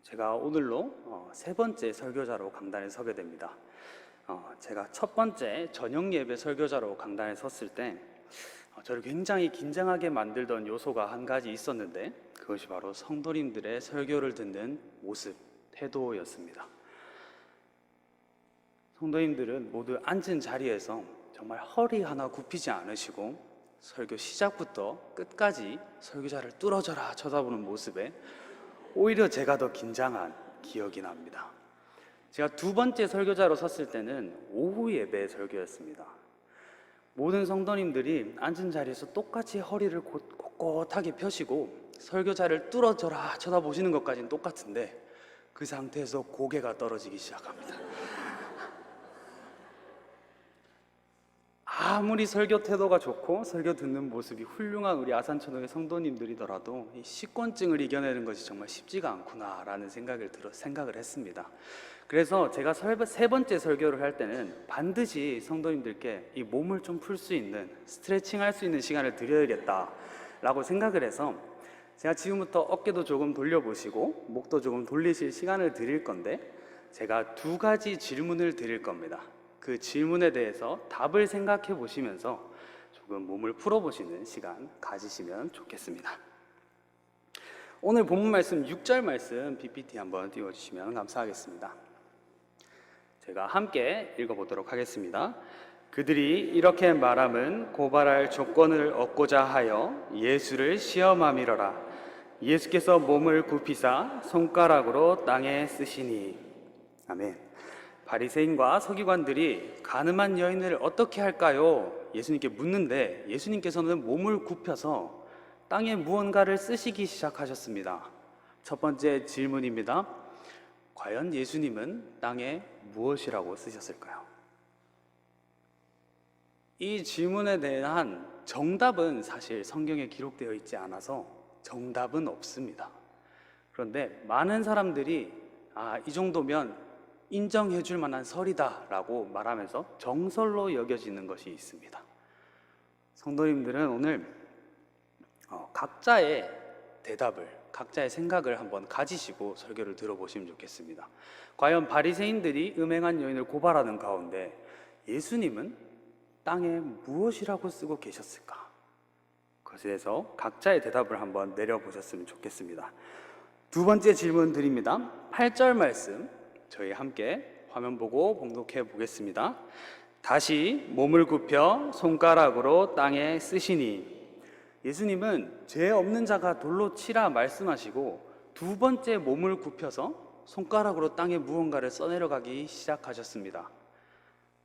제가 오늘로 세 번째 설교자로 강단에 서게 됩니다. 제가 첫 번째 저녁 예배 설교자로 강단에 섰을 때 저를 굉장히 긴장하게 만들던 요소가 한 가지 있었는데, 그것이 바로 성도님들의 설교를 듣는 모습, 태도였습니다. 성도님들은 모두 앉은 자리에서 정말 허리 하나 굽히지 않으시고 설교 시작부터 끝까지 설교자를 뚫어져라 쳐다보는 모습에 오히려 제가 더 긴장한 기억이 납니다. 제가 두 번째 설교자로 섰을 때는 오후 예배 설교였습니다. 모든 성도님들이 앉은 자리에서 똑같이 허리를 꼿꼿하게 펴시고 설교자를 뚫어져라 쳐다보시는 것까지는 똑같은데, 그 상태에서 고개가 떨어지기 시작합니다. 아무리 설교 태도가 좋고 설교 듣는 모습이 훌륭한 우리 아산천동의 성도님들이더라도 이 식곤증을 이겨내는 것이 정말 쉽지가 않구나라는 생각을 했습니다. 그래서 제가 세 번째 설교를 할 때는 반드시 성도님들께 이 몸을 좀 풀 수 있는, 스트레칭할 수 있는 시간을 드려야겠다라고 생각을 해서 제가 지금부터 어깨도 조금 돌려보시고 목도 조금 돌리실 시간을 드릴 건데, 제가 두 가지 질문을 드릴 겁니다. 그 질문에 대해서 답을 생각해 보시면서 조금 몸을 풀어보시는 시간 가지시면 좋겠습니다. 오늘 본문 말씀 6절 말씀 PPT 한번 띄워주시면 감사하겠습니다. 제가 함께 읽어보도록 하겠습니다. 그들이 이렇게 말함은 고발할 조건을 얻고자 하여 예수를 시험함이러라. 예수께서 몸을 굽히사 손가락으로 땅에 쓰시니. 아멘. 바리새인과 서기관들이 가늠한 여인을 어떻게 할까요? 예수님께 묻는데, 예수님께서는 몸을 굽혀서 땅에 무언가를 쓰시기 시작하셨습니다. 첫 번째 질문입니다. 과연 예수님은 땅에 무엇이라고 쓰셨을까요? 이 질문에 대한 정답은 사실 성경에 기록되어 있지 않아서 정답은 없습니다. 그런데 많은 사람들이 이 정도면 인정해 줄 만한 설이다 라고 말하면서 정설로 여겨지는 것이 있습니다. 성도님들은 오늘 각자의 대답을, 각자의 생각을 한번 가지시고 설교를 들어보시면 좋겠습니다. 과연 바리새인들이 음행한 여인을 고발하는 가운데 예수님은 땅에 무엇이라고 쓰고 계셨을까? 그것에 대해서 각자의 대답을 한번 내려보셨으면 좋겠습니다. 두 번째 질문 드립니다. 8절 말씀 저희 함께 화면 보고 봉독해 보겠습니다. 다시 몸을 굽혀 손가락으로 땅에 쓰시니. 예수님은 죄 없는 자가 돌로 치라 말씀하시고 두 번째 몸을 굽혀서 손가락으로 땅에 무언가를 써내려가기 시작하셨습니다.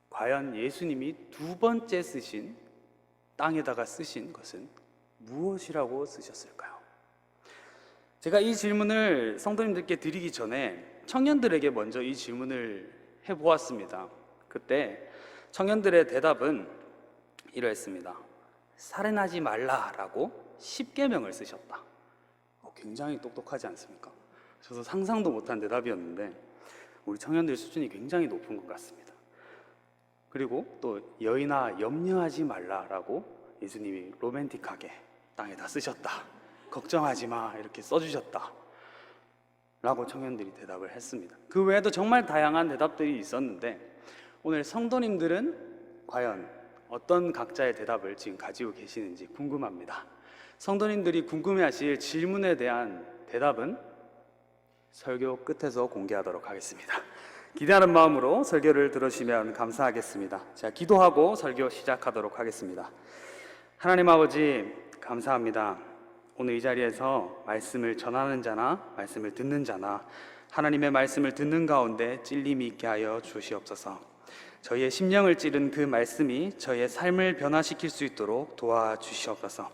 과연 예수님이 두 번째 쓰신, 땅에다가 쓰신 것은 무엇이라고 쓰셨을까요? 제가 이 질문을 성도님들께 드리기 전에 청년들에게 먼저 이 질문을 해보았습니다. 그때 청년들의 대답은 이러했습니다. 살인하지 말라라고 10계명을 쓰셨다. 굉장히 똑똑하지 않습니까? 저도 상상도 못한 대답이었는데 우리 청년들 수준이 굉장히 높은 것 같습니다. 그리고 또 여인아 염려하지 말라라고 예수님이 로맨틱하게 땅에다 쓰셨다. 걱정하지 마 이렇게 써주셨다 라고 청년들이 대답을 했습니다. 그 외에도 정말 다양한 대답들이 있었는데, 오늘 성도님들은 과연 어떤 각자의 대답을 지금 가지고 계시는지 궁금합니다. 성도님들이 궁금해하실 질문에 대한 대답은 설교 끝에서 공개하도록 하겠습니다. 기대하는 마음으로 설교를 들으시면 감사하겠습니다. 자, 기도하고 설교 시작하도록 하겠습니다. 하나님 아버지, 감사합니다. 오늘 이 자리에서 말씀을 전하는 자나 말씀을 듣는 자나 하나님의 말씀을 듣는 가운데 찔림이 있게 하여 주시옵소서. 저희의 심령을 찌른 그 말씀이 저희의 삶을 변화시킬 수 있도록 도와주시옵소서.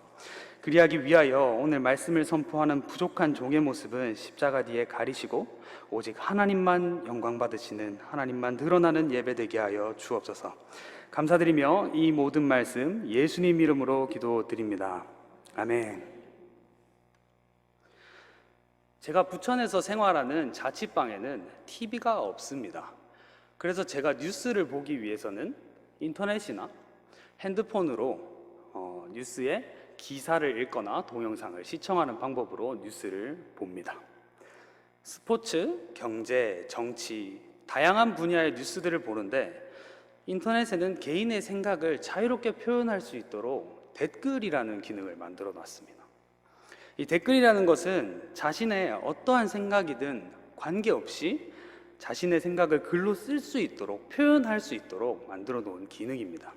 그리하기 위하여 오늘 말씀을 선포하는 부족한 종의 모습은 십자가 뒤에 가리시고 오직 하나님만 영광 받으시는, 하나님만 드러나는 예배되게 하여 주옵소서. 감사드리며 이 모든 말씀 예수님 이름으로 기도드립니다. 아멘. 제가 부천에서 생활하는 자취방에는 TV가 없습니다. 그래서 제가 뉴스를 보기 위해서는 인터넷이나 핸드폰으로 뉴스의 기사를 읽거나 동영상을 시청하는 방법으로 뉴스를 봅니다. 스포츠, 경제, 정치, 다양한 분야의 뉴스들을 보는데 인터넷에는 개인의 생각을 자유롭게 표현할 수 있도록 댓글이라는 기능을 만들어 놨습니다. 이 댓글이라는 것은 자신의 어떠한 생각이든 관계없이 자신의 생각을 글로 쓸 수 있도록, 표현할 수 있도록 만들어 놓은 기능입니다.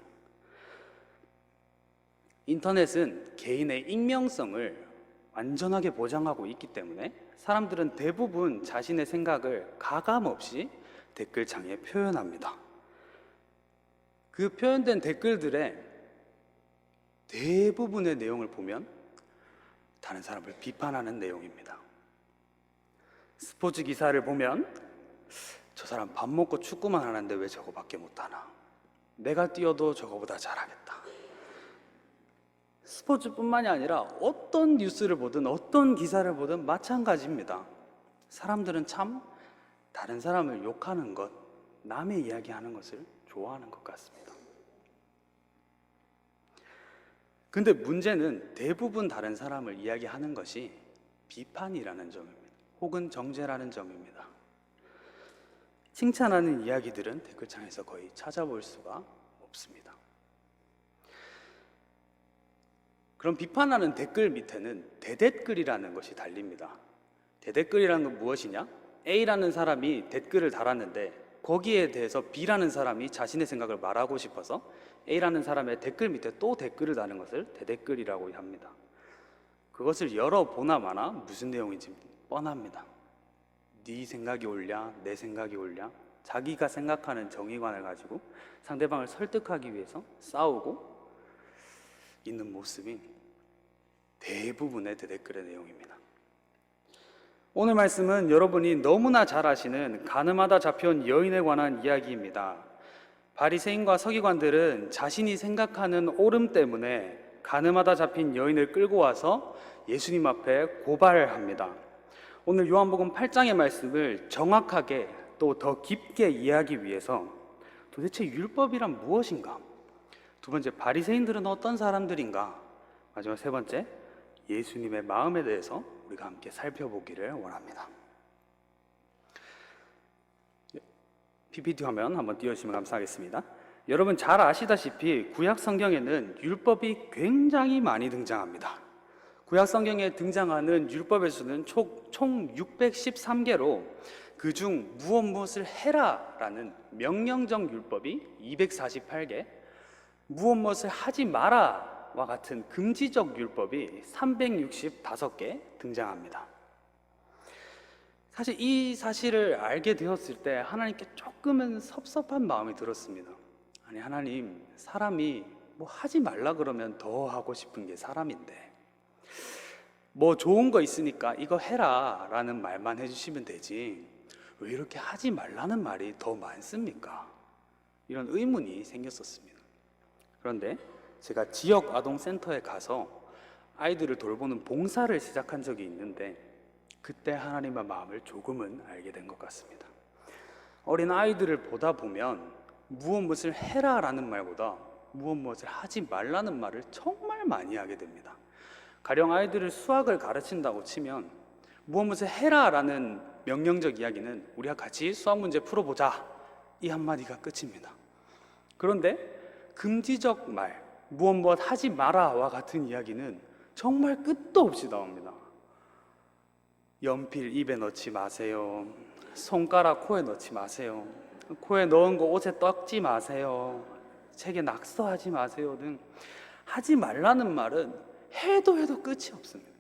인터넷은 개인의 익명성을 완전하게 보장하고 있기 때문에 사람들은 대부분 자신의 생각을 가감없이 댓글창에 표현합니다. 그 표현된 댓글들의 대부분의 내용을 보면 다른 사람을 비판하는 내용입니다. 스포츠 기사를 보면 저 사람 밥 먹고 축구만 하는데 왜 저거밖에 못하나? 내가 뛰어도 저거보다 잘하겠다. 스포츠뿐만이 아니라 어떤 뉴스를 보든 어떤 기사를 보든 마찬가지입니다. 사람들은 참 다른 사람을 욕하는 것, 남의 이야기하는 것을 좋아하는 것 같습니다. 근데 문제는 대부분 다른 사람을 이야기하는 것이 비판이라는 점입니다. 혹은 정죄라는 점입니다. 칭찬하는 이야기들은 댓글창에서 거의 찾아볼 수가 없습니다. 그럼 비판하는 댓글 밑에는 대댓글이라는 것이 달립니다. 대댓글이라는 건 무엇이냐? A라는 사람이 댓글을 달았는데 거기에 대해서 B라는 사람이 자신의 생각을 말하고 싶어서 A라는 사람의 댓글 밑에 또 댓글을 다는 것을 대댓글이라고 합니다. 그것을 열어보나 마나 무슨 내용인지 뻔합니다. 네 생각이 옳냐, 내 생각이 옳냐, 자기가 생각하는 정의관을 가지고 상대방을 설득하기 위해서 싸우고 있는 모습이 대부분의 대댓글의 내용입니다. 오늘 말씀은 여러분이 너무나 잘 아시는 가늠하다 잡혀온 여인에 관한 이야기입니다. 바리새인과 서기관들은 자신이 생각하는 옳음 때문에 가늠하다 잡힌 여인을 끌고 와서 예수님 앞에 고발합니다. 오늘 요한복음 8장의 말씀을 정확하게 또 더 깊게 이해하기 위해서 도대체 율법이란 무엇인가? 두 번째, 바리새인들은 어떤 사람들인가? 마지막 세 번째, 예수님의 마음에 대해서 우리가 함께 살펴보기를 원합니다. PPT 화면 한번 띄워주시면 감사하겠습니다. 여러분 잘 아시다시피 구약 성경에는 율법이 굉장히 많이 등장합니다. 구약 성경에 등장하는 율법의 수는 총 613개로 그중 무엇을 해라라는 명령적 율법이 248개, 무엇을 하지 마라와 같은 금지적 율법이 365개 등장합니다. 사실 이 사실을 알게 되었을 때 하나님께 조금은 섭섭한 마음이 들었습니다. 아니 하나님, 사람이 뭐 하지 말라 그러면 더 하고 싶은 게 사람인데 뭐 좋은 거 있으니까 이거 해라 라는 말만 해주시면 되지 왜 이렇게 하지 말라는 말이 더 많습니까? 이런 의문이 생겼었습니다. 그런데 제가 지역 아동센터에 가서 아이들을 돌보는 봉사를 시작한 적이 있는데 그때 하나님의 마음을 조금은 알게 된 것 같습니다. 어린 아이들을 보다 보면 무엇을 해라 라는 말보다 무엇을 하지 말라는 말을 정말 많이 하게 됩니다. 가령 아이들을 수학을 가르친다고 치면 무엇을 해라 라는 명령적 이야기는 우리가 같이 수학 문제 풀어보자 이 한마디가 끝입니다. 그런데 금지적 말, 무엇 하지 마라와 같은 이야기는 정말 끝도 없이 나옵니다. 연필 입에 넣지 마세요. 손가락 코에 넣지 마세요. 코에 넣은 거 옷에 떡지 마세요. 책에 낙서하지 마세요 등 하지 말라는 말은 해도 끝이 없습니다.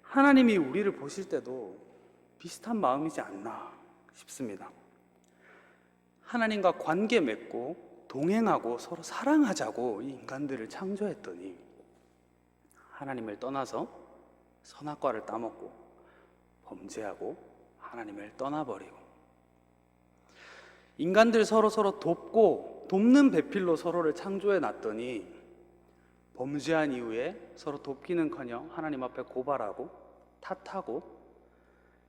하나님이 우리를 보실 때도 비슷한 마음이지 않나 싶습니다. 하나님과 관계 맺고 동행하고 서로 사랑하자고 이 인간들을 창조했더니 하나님을 떠나서 선악과를 따먹고 범죄하고 하나님을 떠나버리고 인간들 서로 돕고 돕는 배필로 서로를 창조해 놨더니 범죄한 이후에 서로 돕기는커녕 하나님 앞에 고발하고 탓하고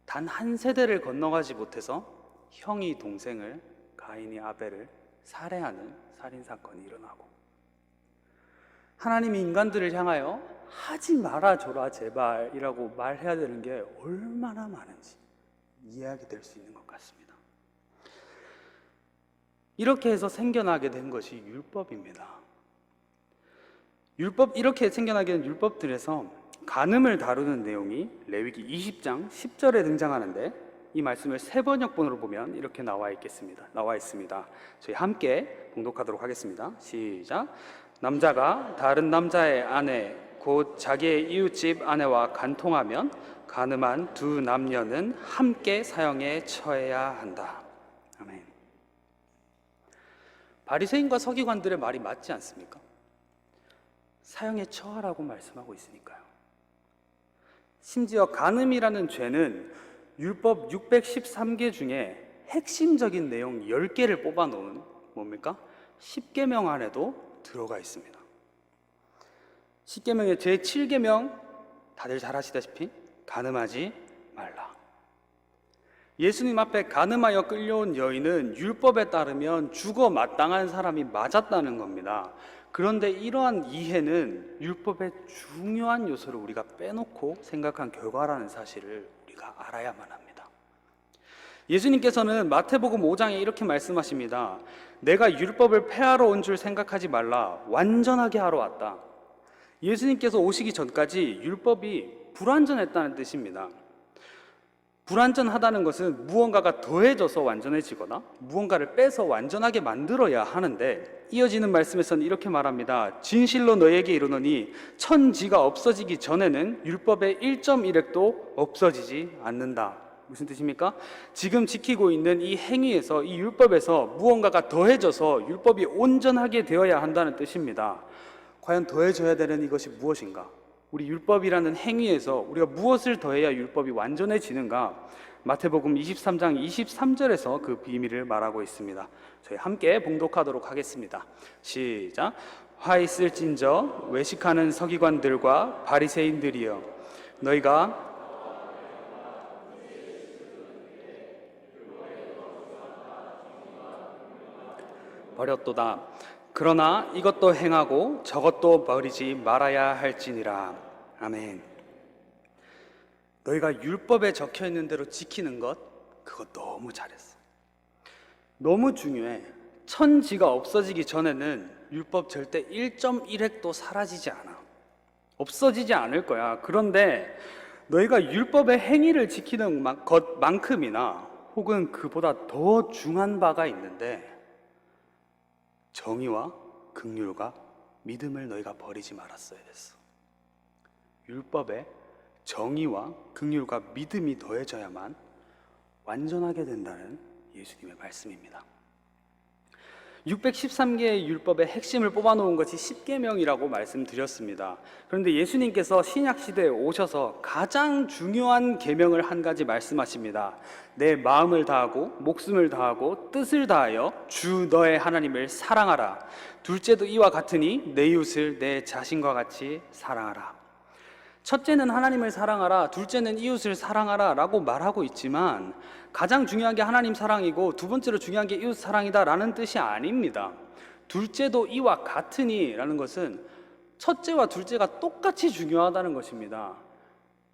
단 한 세대를 건너가지 못해서 형이 동생을 가인이 아벨을 살해하는 살인사건이 일어나고 하나님이 인간들을 향하여 하지 말아줘라 제발이라고 말해야 되는 게 얼마나 많은지 이해하게 될 수 있는 것 같습니다. 이렇게 해서 생겨나게 된 것이 율법입니다. 이렇게 생겨나게 된 율법들에서 간음을 다루는 내용이 레위기 20장 10절에 등장하는데, 이 말씀을 세번역본으로 보면 이렇게 나와 있습니다. 저희 함께 봉독하도록 하겠습니다. 시작. 남자가 다른 남자의 아내 곧 자기의 이웃집 아내와 간통하면 간음한 두 남녀는 함께 사형에 처해야 한다. 아멘. 바리새인과 서기관들의 말이 맞지 않습니까? 사형에 처하라고 말씀하고 있으니까요. 심지어 간음이라는 죄는 율법 613개 중에 핵심적인 내용 10개를 뽑아놓은 뭡니까? 10계명 안에도 들어가 있습니다. 10계명의 제7계명 다들 잘 아시다시피 간음하지 말라. 예수님 앞에 간음하여 끌려온 여인은 율법에 따르면 죽어 마땅한 사람이 맞았다는 겁니다. 그런데 이러한 이해는 율법의 중요한 요소를 우리가 빼놓고 생각한 결과라는 사실을 우리가 알아야만 합니다. 예수님께서는 마태복음 5장에 이렇게 말씀하십니다. 내가 율법을 폐하러 온 줄 생각하지 말라. 완전하게 하러 왔다. 예수님께서 오시기 전까지 율법이 불완전했다는 뜻입니다. 불완전하다는 것은 무언가가 더해져서 완전해지거나 무언가를 빼서 완전하게 만들어야 하는데, 이어지는 말씀에서는 이렇게 말합니다. 진실로 너희에게 이르노니 천지가 없어지기 전에는 율법의 1.1획도 없어지지 않는다. 무슨 뜻입니까? 지금 지키고 있는 이 행위에서, 이 율법에서 무언가가 더해져서 율법이 온전하게 되어야 한다는 뜻입니다. 과연 더해져야 되는 이것이 무엇인가? 우리 율법이라는 행위에서 우리가 무엇을 더해야 율법이 완전해지는가? 마태복음 23장 23절에서 그 비밀을 말하고 있습니다. 저희 함께 봉독하도록 하겠습니다. 시작. 화 있을진저 외식하는 서기관들과 바리새인들이여, 너희가 버렸도다. 그러나 이것도 행하고 저것도 버리지 말아야 할지니라. 아멘. 너희가 율법에 적혀 있는 대로 지키는 것, 그거 너무 잘했어. 너무 중요해. 천지가 없어지기 전에는 율법 절대 1.1획도 사라지지 않아. 없어지지 않을 거야. 그런데 너희가 율법의 행위를 지키는 것만큼이나 혹은 그보다 더 중한 바가 있는데, 정의와 긍휼과 믿음을 너희가 버리지 말았어야 됐어. 율법에 정의와 긍휼과 믿음이 더해져야만 완전하게 된다는 예수님의 말씀입니다. 613개의 율법의 핵심을 뽑아놓은 것이 10계명이라고 말씀드렸습니다. 그런데 예수님께서 신약시대에 오셔서 가장 중요한 계명을 한 가지 말씀하십니다. 내 마음을 다하고 목숨을 다하고 뜻을 다하여 주 너의 하나님을 사랑하라. 둘째도 이와 같으니 내 이웃을 내 자신과 같이 사랑하라. 첫째는 하나님을 사랑하라, 둘째는 이웃을 사랑하라 라고 말하고 있지만, 가장 중요한 게 하나님 사랑이고 두 번째로 중요한 게 이웃 사랑이다 라는 뜻이 아닙니다. 둘째도 이와 같으니 라는 것은 첫째와 둘째가 똑같이 중요하다는 것입니다.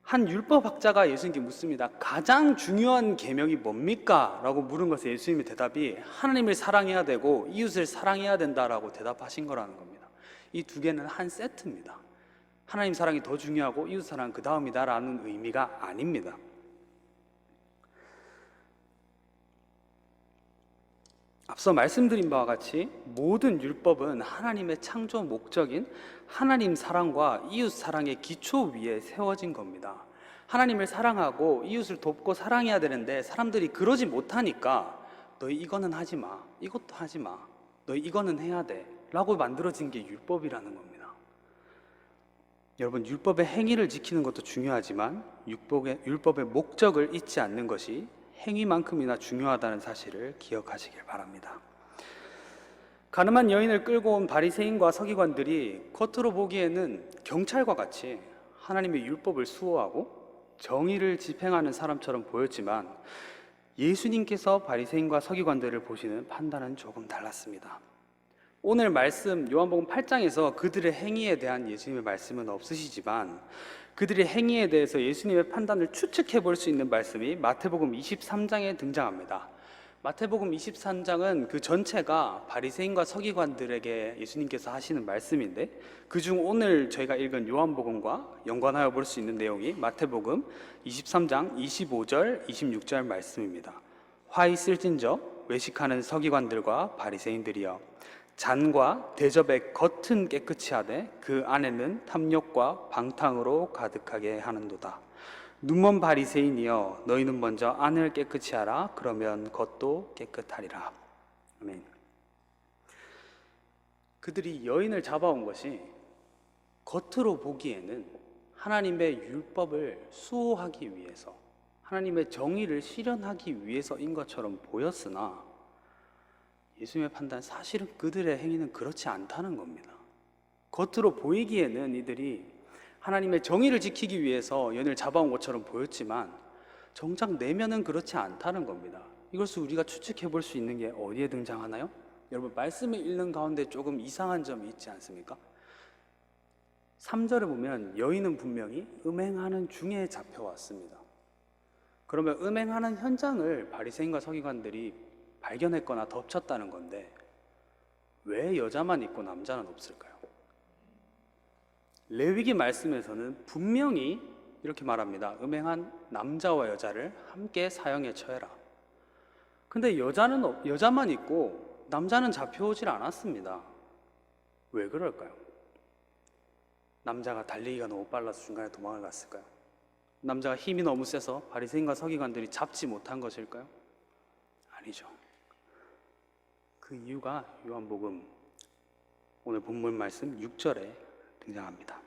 한 율법학자가 예수님께 묻습니다. 가장 중요한 계명이 뭡니까? 라고 물은 것에 예수님의 대답이 하나님을 사랑해야 되고 이웃을 사랑해야 된다라고 대답하신 거라는 겁니다. 이 두 개는 한 세트입니다. 하나님 사랑이 더 중요하고 이웃 사랑은 그 다음이다 라는 의미가 아닙니다. 앞서 말씀드린 바와 같이 모든 율법은 하나님의 창조 목적인 하나님 사랑과 이웃 사랑의 기초 위에 세워진 겁니다. 하나님을 사랑하고 이웃을 돕고 사랑해야 되는데 사람들이 그러지 못하니까 너희 이거는 하지 마, 이것도 하지 마, 너희 이거는 해야 돼 라고 만들어진 게 율법이라는 겁니다. 여러분, 율법의 행위를 지키는 것도 중요하지만 율법의 목적을 잊지 않는 것이 행위만큼이나 중요하다는 사실을 기억하시길 바랍니다. 가늠한 여인을 끌고 온 바리새인과 서기관들이 겉으로 보기에는 경찰과 같이 하나님의 율법을 수호하고 정의를 집행하는 사람처럼 보였지만, 예수님께서 바리새인과 서기관들을 보시는 판단은 조금 달랐습니다. 오늘 말씀 요한복음 8장에서 그들의 행위에 대한 예수님의 말씀은 없으시지만 그들의 행위에 대해서 예수님의 판단을 추측해 볼 수 있는 말씀이 마태복음 23장에 등장합니다. 마태복음 23장은 그 전체가 바리새인과 서기관들에게 예수님께서 하시는 말씀인데, 그중 오늘 저희가 읽은 요한복음과 연관하여 볼 수 있는 내용이 마태복음 23장 25절 26절 말씀입니다. 화 있을진저 외식하는 서기관들과 바리새인들이여, 잔과 대접의 겉은 깨끗이 하되 그 안에는 탐욕과 방탕으로 가득하게 하는도다. 눈먼 바리새인이여, 너희는 먼저 안을 깨끗이 하라. 그러면 겉도 깨끗하리라. 아멘. 그들이 여인을 잡아온 것이 겉으로 보기에는 하나님의 율법을 수호하기 위해서, 하나님의 정의를 실현하기 위해서인 것처럼 보였으나 예수님의 판단, 사실은 그들의 행위는 그렇지 않다는 겁니다. 겉으로 보이기에는 이들이 하나님의 정의를 지키기 위해서 여인을 잡아온 것처럼 보였지만 정작 내면은 그렇지 않다는 겁니다. 이것을 우리가 추측해 볼 수 있는 게 어디에 등장하나요? 여러분, 말씀을 읽는 가운데 조금 이상한 점이 있지 않습니까? 3절에 보면 여인은 분명히 음행하는 중에 잡혀왔습니다. 그러면 음행하는 현장을 바리새인과 서기관들이 발견했거나 덮쳤다는 건데 왜 여자만 있고 남자는 없을까요? 레위기 말씀에서는 분명히 이렇게 말합니다. 음행한 남자와 여자를 함께 사형에 처해라. 근데 여자만 있고 남자는 잡혀오질 않았습니다. 왜 그럴까요? 남자가 달리기가 너무 빨라서 중간에 도망을 갔을까요? 남자가 힘이 너무 세서 바리새인과 서기관들이 잡지 못한 것일까요? 아니죠. 그 이유가 요한복음 오늘 본문 말씀 6절에 등장합니다.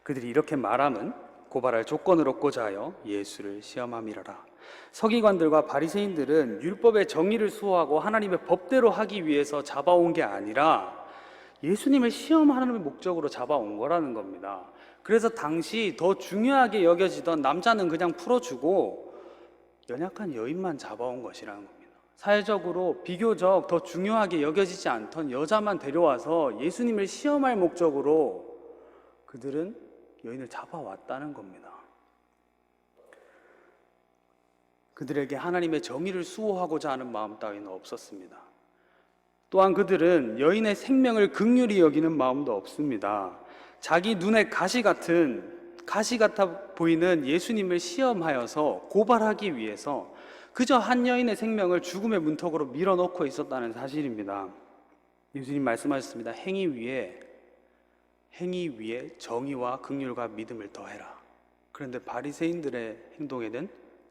그들이 이렇게 말함은 고발할 조건을 얻고자 하여 예수를 시험함이라라. 서기관들과 바리새인들은 율법의 정의를 수호하고 하나님의 법대로 하기 위해서 잡아온 게 아니라 예수님을 시험하는 목적으로 잡아온 거라는 겁니다. 그래서 당시 더 중요하게 여겨지던 남자는 그냥 풀어주고 연약한 여인만 잡아온 것이라는 겁니다. 사회적으로 비교적 더 중요하게 여겨지지 않던 여자만 데려와서 예수님을 시험할 목적으로 그들은 여인을 잡아왔다는 겁니다. 그들에게 하나님의 정의를 수호하고자 하는 마음 따위는 없었습니다. 또한 그들은 여인의 생명을 긍휼히 여기는 마음도 없습니다. 자기 눈에 가시 같아 보이는 예수님을 시험하여서 고발하기 위해서 그저 한 여인의 생명을 죽음의 문턱으로 밀어넣고 있었다는 사실입니다. 예수님 말씀하셨습니다. 행위 위에 정의와 긍휼과 믿음을 더해라. 그런데 바리새인들의 행동에는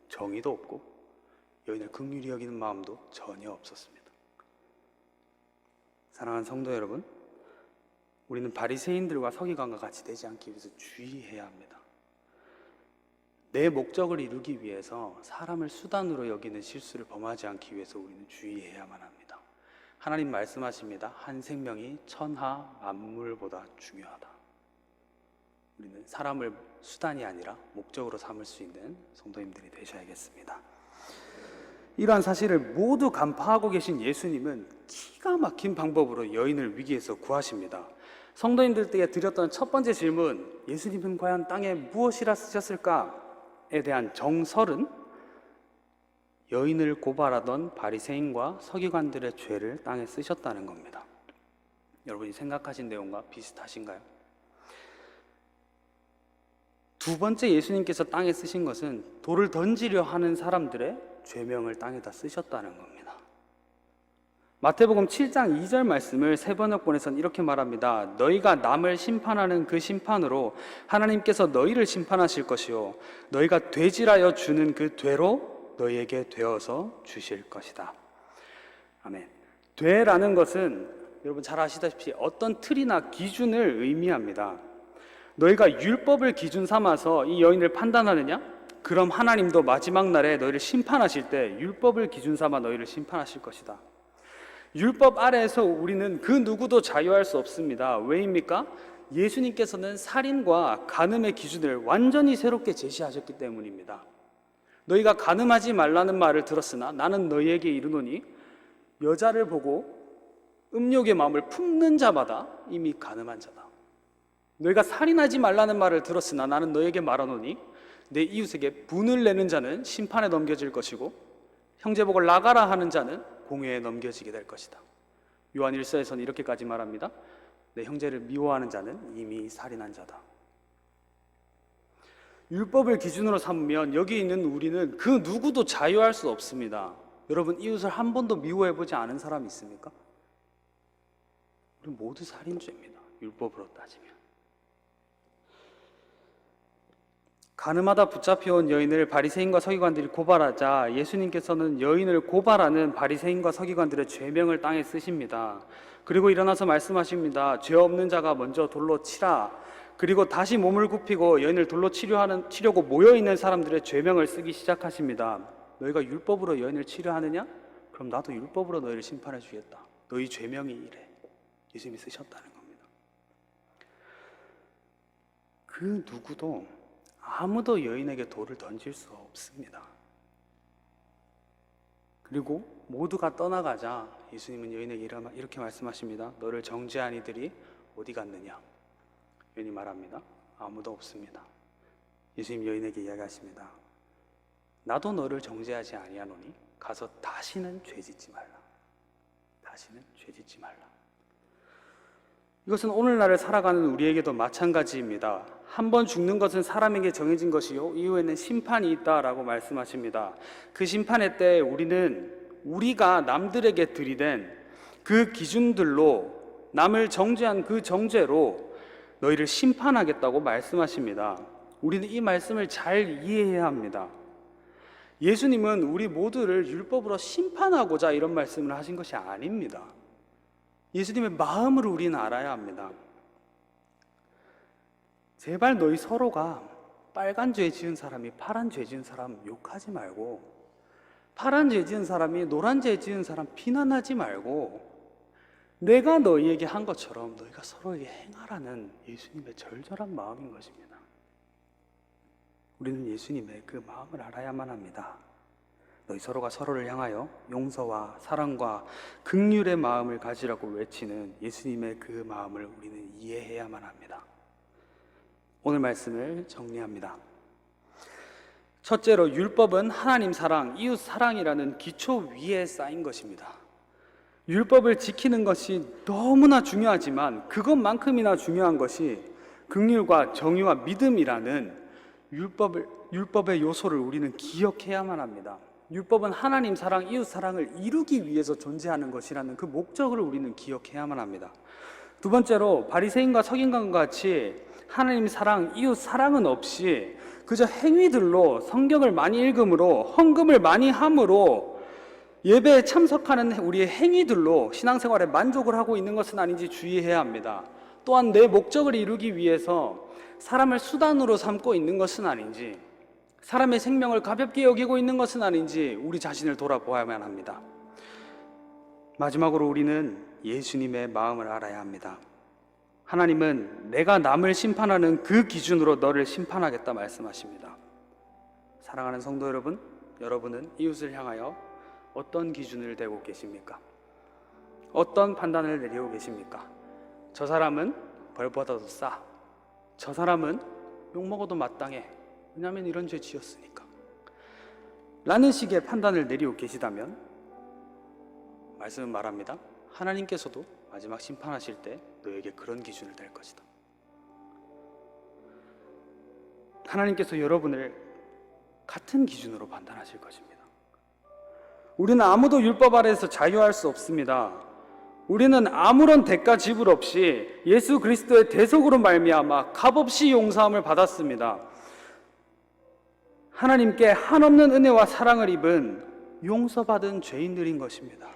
정의도 없고 여인을 긍휼히 여기는 마음도 전혀 없었습니다. 사랑하는 성도 여러분, 우리는 바리새인들과 서기관과 같이 되지 않기 위해서 주의해야 합니다. 내 목적을 이루기 위해서 사람을 수단으로 여기는 실수를 범하지 않기 위해서 우리는 주의해야만 합니다. 하나님 말씀하십니다. 한 생명이 천하 만물보다 중요하다. 우리는 사람을 수단이 아니라 목적으로 삼을 수 있는 성도님들이 되셔야겠습니다. 이러한 사실을 모두 간파하고 계신 예수님은 기가 막힌 방법으로 여인을 위기에서 구하십니다. 성도님들에게 드렸던 첫 번째 질문, 예수님은 과연 땅에 무엇이라 쓰셨을까에 대한 정설은 여인을 고발하던 바리새인과 서기관들의 죄를 땅에 쓰셨다는 겁니다. 여러분이 생각하신 내용과 비슷하신가요? 두 번째, 예수님께서 땅에 쓰신 것은 돌을 던지려 하는 사람들의 죄명을 땅에다 쓰셨다는 겁니다. 마태복음 7장 2절 말씀을 세번역본에서는 이렇게 말합니다. 너희가 남을 심판하는 그 심판으로 하나님께서 너희를 심판하실 것이요 너희가 되질하여 주는 그 되로 너희에게 되어서 주실 것이다. 아멘. 되라는 것은 여러분 잘 아시다시피 어떤 틀이나 기준을 의미합니다. 너희가 율법을 기준 삼아서 이 여인을 판단하느냐? 그럼 하나님도 마지막 날에 너희를 심판하실 때 율법을 기준 삼아 너희를 심판하실 것이다. 율법 아래에서 우리는 그 누구도 자유할 수 없습니다. 왜입니까? 예수님께서는 살인과 간음의 기준을 완전히 새롭게 제시하셨기 때문입니다. 너희가 간음하지 말라는 말을 들었으나 나는 너희에게 이르노니 여자를 보고 음욕의 마음을 품는 자마다 이미 간음한 자다. 너희가 살인하지 말라는 말을 들었으나 나는 너에게 말하노니 내 이웃에게 분을 내는 자는 심판에 넘겨질 것이고 형제복을 나가라 하는 자는 공회에 넘겨지게 될 것이다. 요한 1서에서는 이렇게까지 말합니다. 내 형제를 미워하는 자는 이미 살인한 자다. 율법을 기준으로 삼으면 여기 있는 우리는 그 누구도 자유할 수 없습니다. 여러분, 이웃을 한 번도 미워해보지 않은 사람이 있습니까? 우리 모두 살인죄입니다. 율법으로 따지면. 간음하다 붙잡혀온 여인을 바리새인과 서기관들이 고발하자 예수님께서는 여인을 고발하는 바리새인과 서기관들의 죄명을 땅에 쓰십니다. 그리고 일어나서 말씀하십니다. 죄 없는 자가 먼저 돌로 치라. 그리고 다시 몸을 굽히고 여인을 돌로 치려고 모여있는 사람들의 죄명을 쓰기 시작하십니다. 너희가 율법으로 여인을 치려 하느냐? 그럼 나도 율법으로 너희를 심판해 주겠다. 너희 죄명이 이래. 예수님이 쓰셨다는 겁니다. 그 누구도 아무도 여인에게 돌을 던질 수 없습니다. 그리고 모두가 떠나가자 예수님은 여인에게 이렇게 말씀하십니다. 너를 정죄한 이들이 어디 갔느냐? 여인이 말합니다. 아무도 없습니다. 예수님 여인에게 이야기하십니다. 나도 너를 정죄하지 아니하노니 가서 다시는 죄짓지 말라. 다시는 죄짓지 말라. 이것은 오늘날을 살아가는 우리에게도 마찬가지입니다. 한 번 죽는 것은 사람에게 정해진 것이요 이후에는 심판이 있다라고 말씀하십니다. 그 심판의 때 우리가 남들에게 들이댄 그 기준들로 남을 정죄한 그 정죄로 너희를 심판하겠다고 말씀하십니다. 우리는 이 말씀을 잘 이해해야 합니다. 예수님은 우리 모두를 율법으로 심판하고자 이런 말씀을 하신 것이 아닙니다. 예수님의 마음을 우리는 알아야 합니다. 제발 너희 서로가 빨간 죄 지은 사람이 파란 죄 지은 사람 욕하지 말고, 파란 죄 지은 사람이 노란 죄 지은 사람 비난하지 말고, 내가 너희에게 한 것처럼 너희가 서로에게 행하라는 예수님의 절절한 마음인 것입니다. 우리는 예수님의 그 마음을 알아야만 합니다. 너희 서로가 서로를 향하여 용서와 사랑과 긍휼의 마음을 가지라고 외치는 예수님의 그 마음을 우리는 이해해야만 합니다. 오늘 말씀을 정리합니다. 첫째로 율법은 하나님 사랑, 이웃 사랑이라는 기초 위에 쌓인 것입니다. 율법을 지키는 것이 너무나 중요하지만 그것만큼이나 중요한 것이 긍휼과 정의와 믿음이라는 율법의 요소를 우리는 기억해야만 합니다. 율법은 하나님 사랑, 이웃 사랑을 이루기 위해서 존재하는 것이라는 그 목적을 우리는 기억해야만 합니다. 두 번째로 바리새인과 서기관과 같이 하나님 사랑, 이웃 사랑은 없이 그저 행위들로 성경을 많이 읽음으로 헌금을 많이 함으로 예배에 참석하는 우리의 행위들로 신앙생활에 만족을 하고 있는 것은 아닌지 주의해야 합니다. 또한 내 목적을 이루기 위해서 사람을 수단으로 삼고 있는 것은 아닌지, 사람의 생명을 가볍게 여기고 있는 것은 아닌지 우리 자신을 돌아보아야만 합니다. 마지막으로 우리는 예수님의 마음을 알아야 합니다. 하나님은 내가 남을 심판하는 그 기준으로 너를 심판하겠다 말씀하십니다. 사랑하는 성도 여러분, 여러분은 이웃을 향하여 어떤 기준을 대고 계십니까? 어떤 판단을 내리고 계십니까? 저 사람은 벌보다도 싸. 저 사람은 욕먹어도 마땅해. 왜냐하면 이런 죄 지었으니까. 라는 식의 판단을 내리고 계시다면 말씀은 말합니다. 하나님께서도 마지막 심판하실 때 너에게 그런 기준을 댈 것이다. 하나님께서 여러분을 같은 기준으로 판단하실 것입니다. 우리는 아무도 율법 아래에서 자유할 수 없습니다. 우리는 아무런 대가 지불 없이 예수 그리스도의 대속으로 말미암아 값없이 용서함을 받았습니다. 하나님께 한없는 은혜와 사랑을 입은 용서받은 죄인들인 것입니다.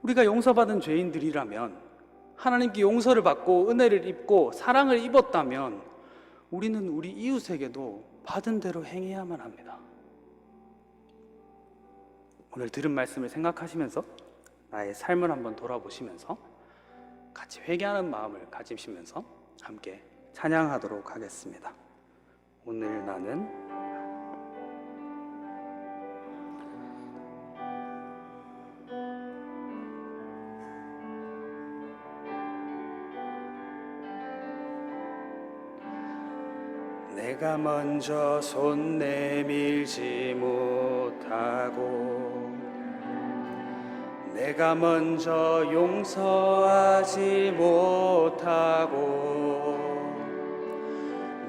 우리가 용서받은 죄인들이라면, 하나님께 용서를 받고 은혜를 입고 사랑을 입었다면 우리는 우리 이웃에게도 받은 대로 행해야만 합니다. 오늘 들은 말씀을 생각하시면서 나의 삶을 한번 돌아보시면서 같이 회개하는 마음을 가지시면서 함께 찬양하도록 하겠습니다. 오늘 나는 내가 먼저 손 내밀지 못하고 내가 먼저 용서하지 못하고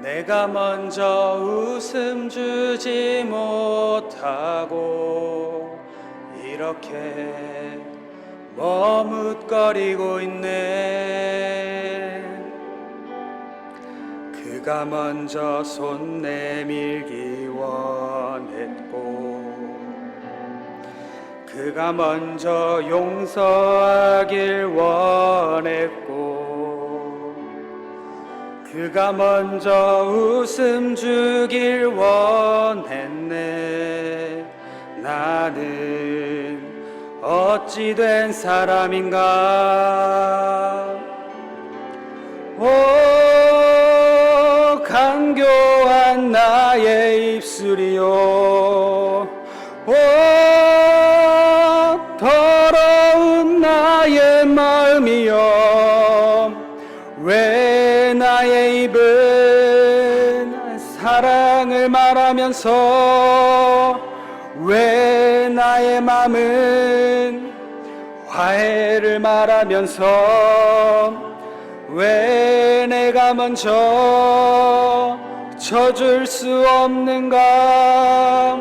내가 먼저 웃음 주지 못하고 이렇게 머뭇거리고 있네. 그가 먼저 손 내밀기 원했고 그가 먼저 용서하길 원했고 그가 먼저 웃음 주길 원했네. 나는 어찌 된 사람인가. 오 간교한 나의 입술이요 오 더러운 나의 마음이요 왜 나의 입은 사랑을 말하면서 왜 나의 마음은 화해를 말하면서 왜 내가 먼저 져줄 수 없는가.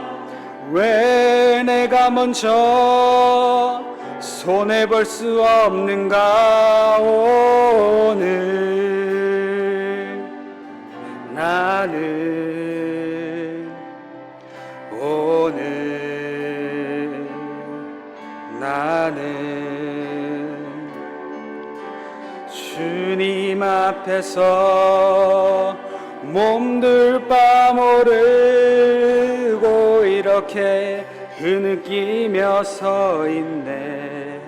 왜 내가 먼저 손해볼 수 없는가. 오늘 나는 오늘 나는 주님 앞에서 몸둘 바 모르고 이렇게 흐느끼며 서 있네.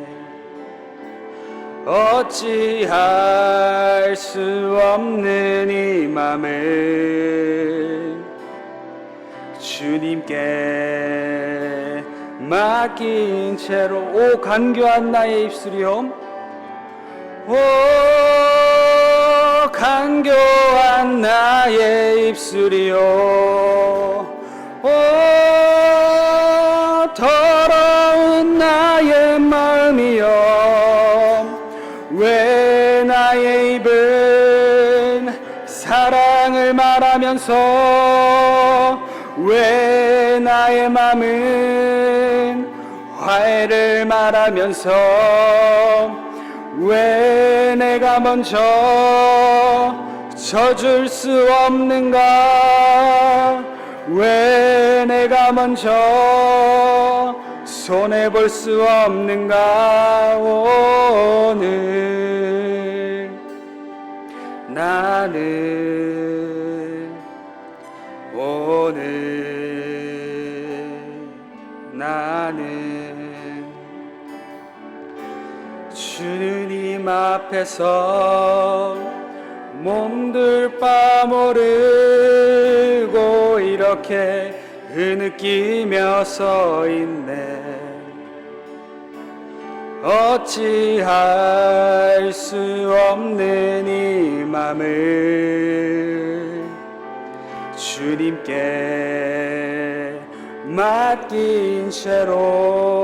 어찌할 수 없는 이 맘을 주님께 맡긴 채로 오 간교한 나의 입술이요 오 간교한 나의 입술이요 오 더러운 나의 마음이요 왜 나의 입은 사랑을 말하면서 왜 나의 마음은 화해를 말하면서 왜 내가 먼저 져줄 수 없는가. 왜 내가 먼저 손해볼 수 없는가. 오늘 나는 오늘 나는 주님 앞에서 몸둘 바 모르고 이렇게 흐느끼며 서 있네. 어찌할 수 없는 이 맘을 주님께 맡긴 채로